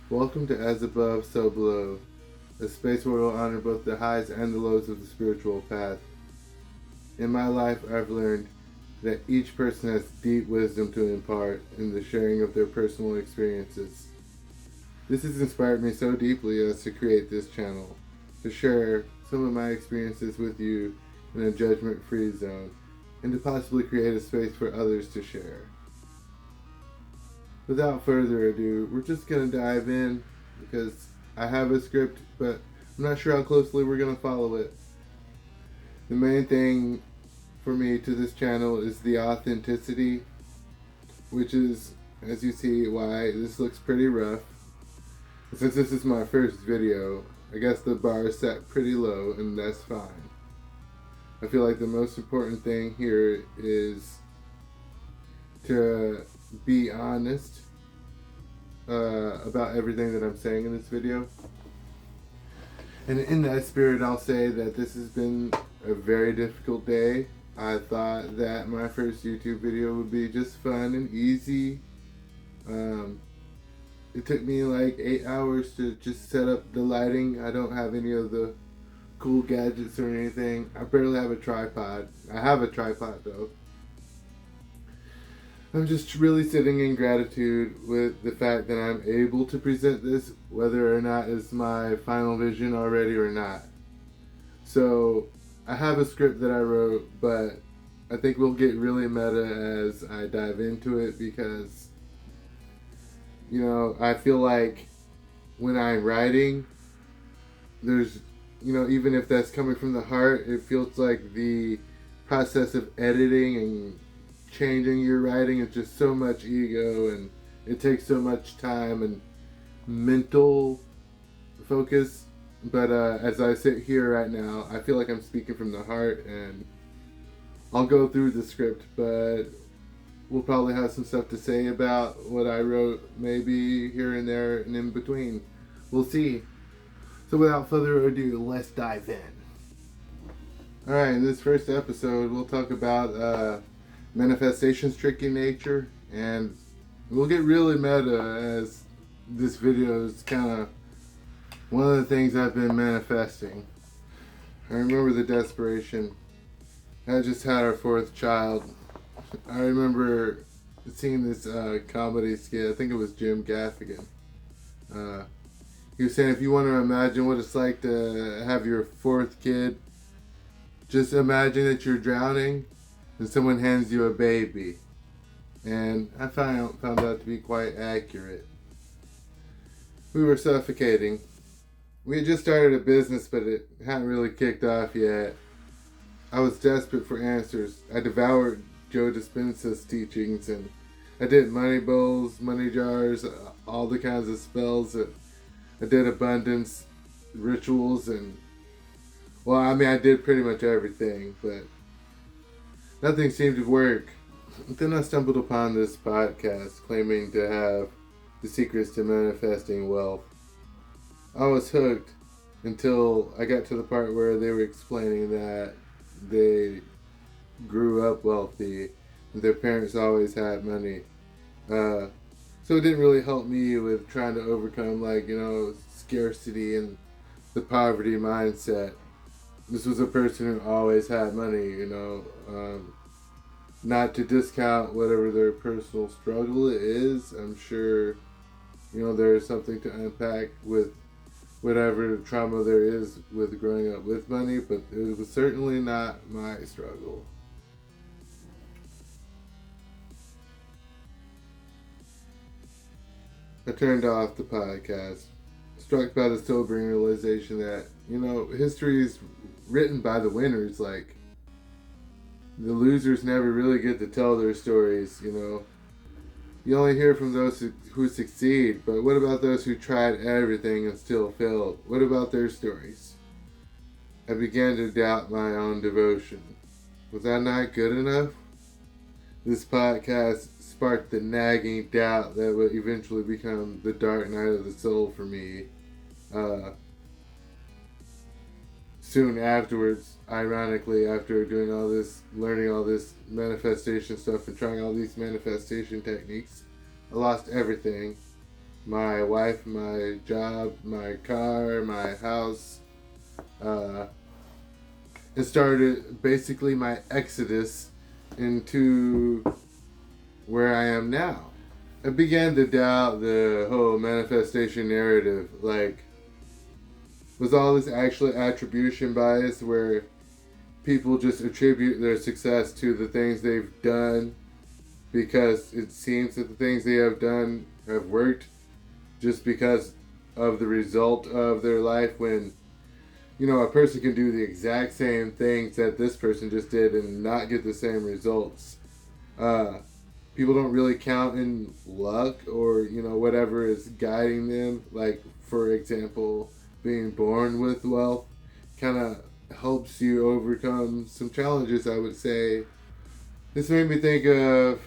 Welcome to As Above, So Below, a space where we'll honor both the highs and the lows of the spiritual path. In my life, I've learned that each person has deep wisdom to impart in the sharing of their personal experiences. This has inspired me so deeply as to create this channel, to share some of my experiences with you in a judgment-free zone, and to possibly create a space for others to share. Without further ado, we're just going to dive in because I have a script, but I'm not sure how closely we're going to follow it. The main thing for me to this channel is the authenticity, which is, as you see, why this looks pretty rough. Since this is my first video, I guess the bar is set pretty low, and that's fine. I feel like the most important thing here is to be honest about everything that I'm saying in this video. And in that spirit, I'll say that this has been a very difficult day. I thought that my first YouTube video would be just fun and easy. It took me like 8 hours to just set up the lighting. I don't have any of the cool gadgets or anything. I barely have a tripod. I have a tripod though. I'm just really sitting in gratitude with the fact that I'm able to present this, whether or not it's my final vision already or not. So I have a script that I wrote, but I think we'll get really meta as I dive into it because, you know, I feel like when I'm writing, there's, you know, even if that's coming from the heart, it feels like the process of editing and changing your writing is just so much ego, and it takes so much time and mental focus. But as I sit here right now, I feel like I'm speaking from the heart, and I'll go through the script, but we'll probably have some stuff to say about what I wrote, maybe here and there and in between. We'll see. So without further ado, let's dive in. Alright, in this first episode, we'll talk about manifestation's tricky nature, and we'll get really meta as this video is kind of one of the things I've been manifesting. I remember the desperation. I just had our fourth child. I remember seeing this comedy skit. I think it was Jim Gaffigan. He was saying, if you want to imagine what it's like to have your fourth kid, just imagine that you're drowning and someone hands you a baby. And I found that to be quite accurate. We were suffocating. We had just started a business, but it hadn't really kicked off yet. I was desperate for answers. I devoured Joe Dispenza's teachings, and I did money bowls, money jars, all the kinds of spells. I did abundance rituals, and well, I mean, I did pretty much everything, but nothing seemed to work. Then I stumbled upon this podcast claiming to have the secrets to manifesting wealth. I was hooked until I got to the part where they were explaining that they grew up wealthy and their parents always had money. So it didn't really help me with trying to overcome, like, you know, scarcity and the poverty mindset. This was a person who always had money, you know. Not to discount whatever their personal struggle is. I'm sure, you know, there's something to unpack with whatever trauma there is with growing up with money, but it was certainly not my struggle. I turned off the podcast, struck by the sobering realization that, you know, history is written by the winners. Like, the losers never really get to tell their stories, you know. You only hear from those who succeed, but what about those who tried everything and still failed? What about their stories? I began to doubt my own devotion. Was I not good enough? This podcast sparked the nagging doubt that would eventually become the dark night of the soul for me. soon afterwards, ironically, after doing all this, learning all this manifestation stuff and trying all these manifestation techniques, I lost everything. My wife, my job, my car, my house. It started basically my exodus into where I am now. I began to doubt the whole manifestation narrative. Like, was all this actually attribution bias where people just attribute their success to the things they've done because it seems that the things they have done have worked just because of the result of their life, when, you know, a person can do the exact same things that this person just did and not get the same results. People don't really count in luck or, you know, whatever is guiding them. Like, for example, being born with wealth kind of helps you overcome some challenges, I would say. This made me think of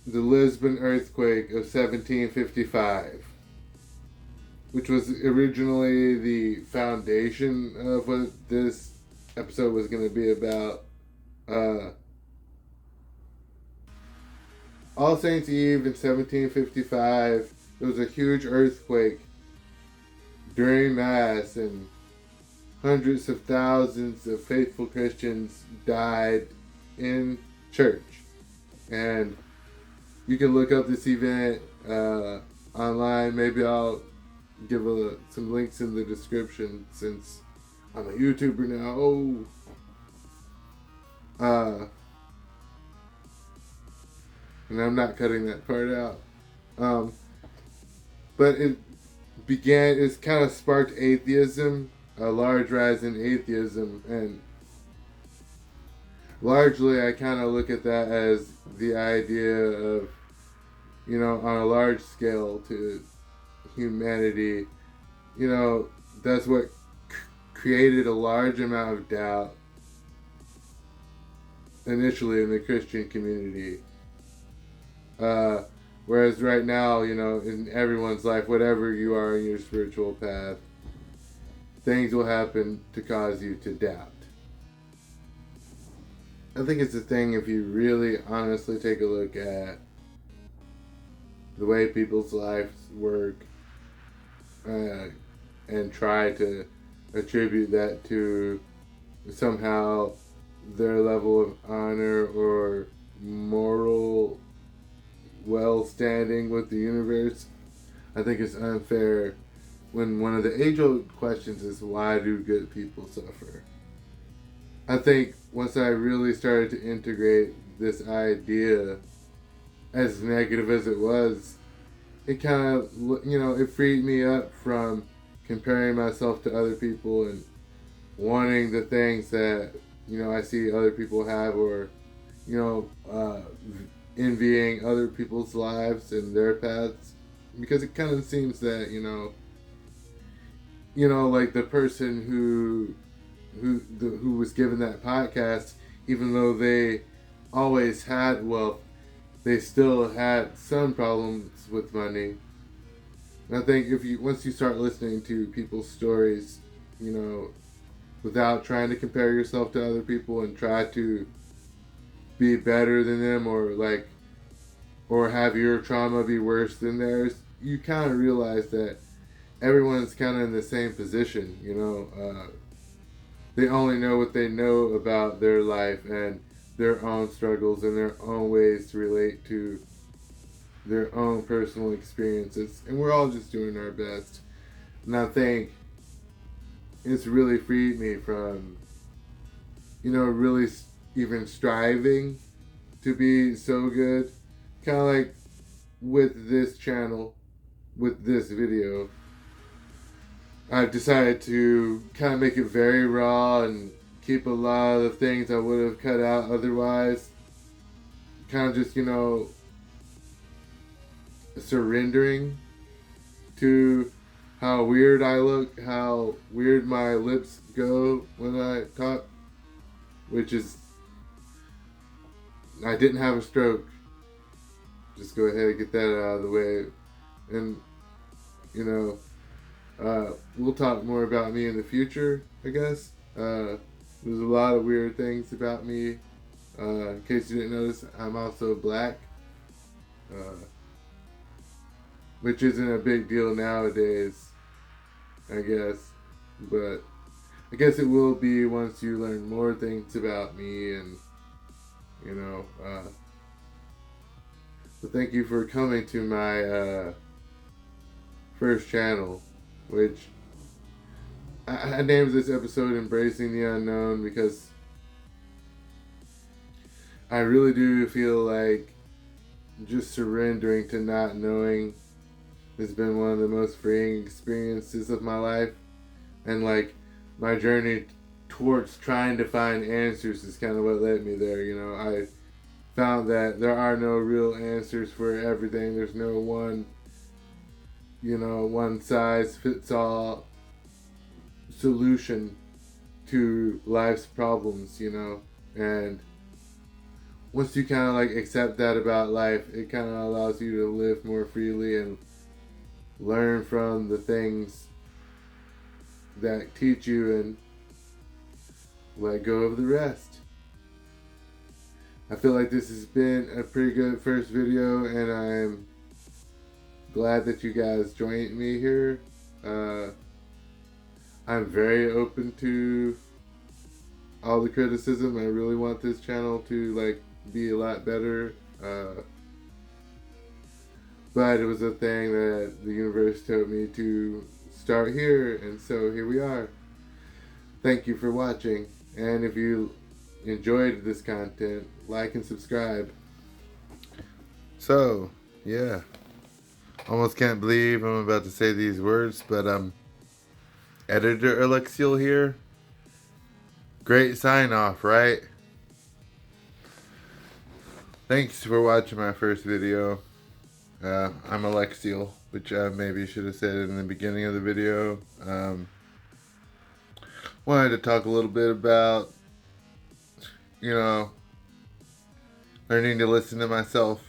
the Lisbon earthquake of 1755, which was originally the foundation of what this episode was going to be about. All Saints' Eve in 1755, there was a huge earthquake during Mass, and hundreds of thousands of faithful Christians died in church. And you can look up this event online. Maybe I'll give some links in the description since I'm a YouTuber now. And I'm not cutting that part out. But it's kind of sparked atheism, a large rise in atheism, and largely I kind of look at that as the idea of, you know, on a large scale to humanity, you know, that's what created a large amount of doubt initially in the Christian community. Whereas right now, you know, in everyone's life, whatever you are in your spiritual path, things will happen to cause you to doubt. I think it's a thing if you really honestly take a look at the way people's lives work and try to attribute that to somehow their level of honor or moral well-standing with the universe. I think it's unfair when one of the age-old questions is, why do good people suffer? I think once I really started to integrate this idea, as negative as it was, it kind of, you know, it freed me up from comparing myself to other people and wanting the things that, you know, I see other people have, or, you know, envying other people's lives and their paths, because it kind of seems that, you know, like the person who was given that podcast, even though they always had wealth, they still had some problems with money. And I think once you start listening to people's stories, you know, without trying to compare yourself to other people and try to be better than them, or have your trauma be worse than theirs, you kind of realize that everyone's kind of in the same position, you know. They only know what they know about their life and their own struggles and their own ways to relate to their own personal experiences. And we're all just doing our best. And I think it's really freed me from, you know, really even striving to be so good. Kind of like with this channel, with this video, I've decided to kind of make it very raw and keep a lot of the things I would have cut out otherwise. Kind of just, you know, surrendering to how weird I look, how weird my lips go when I talk, which is, I didn't have a stroke. Just go ahead and get that out of the way. And, you know, We'll talk more about me in the future, I guess. There's a lot of weird things about me. In case you didn't notice, I'm also black, which isn't a big deal nowadays, I guess. But I guess it will be once you learn more things about me and, you know. So thank you for coming to my first channel, which I named this episode Embracing the Unknown because I really do feel like just surrendering to not knowing has been one of the most freeing experiences of my life. And like my journey towards trying to find answers is kind of what led me there. You know, I found that there are no real answers for everything. There's no one, one size fits all solution to life's problems, and once you kind of like accept that about life, it kind of allows you to live more freely and learn from the things that teach you and let go of the rest. I feel like this has been a pretty good first video, and I'm glad that you guys joined me here. I'm very open to all the criticism. I really want this channel to be a lot better. But it was a thing that the universe told me to start here, and so here we are. Thank you for watching, and if you enjoyed this content, like and subscribe. So, yeah. Almost can't believe I'm about to say these words, but Editor Alexiel here. Great sign off, right? Thanks for watching my first video. I'm Alexiel, which I maybe should have said in the beginning of the video. Wanted to talk a little bit about, learning to listen to myself.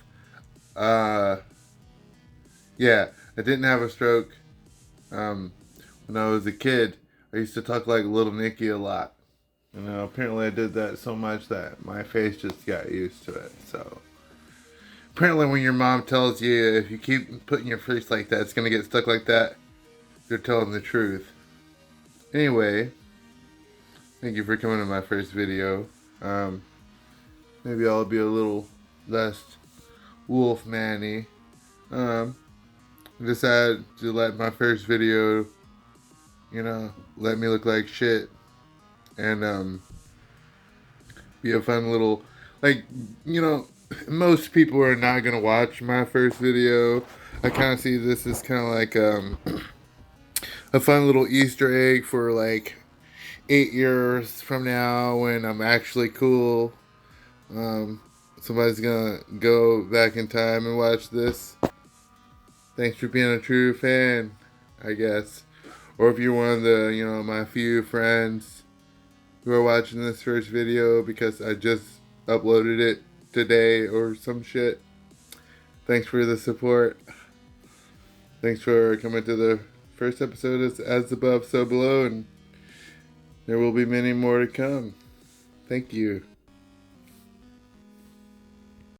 Yeah, I didn't have a stroke. When I was a kid, I used to talk like Little Nicky a lot. Apparently I did that so much that my face just got used to it. So, apparently when your mom tells you if you keep putting your face like that, it's going to get stuck like that, you're telling the truth. Anyway, thank you for coming to my first video. Maybe I'll be a little less wolf-manny. Decided to let my first video, let me look like shit. And, be a fun little, most people are not going to watch my first video. I kind of see this as kind of like, a fun little Easter egg for 8 years from now when I'm actually cool. Somebody's gonna go back in time and watch this. Thanks for being a true fan, I guess. Or if you're one of the, my few friends who are watching this first video because I just uploaded it today or some shit. Thanks for the support. Thanks for coming to the first episode as above, so below, and there will be many more to come. Thank you.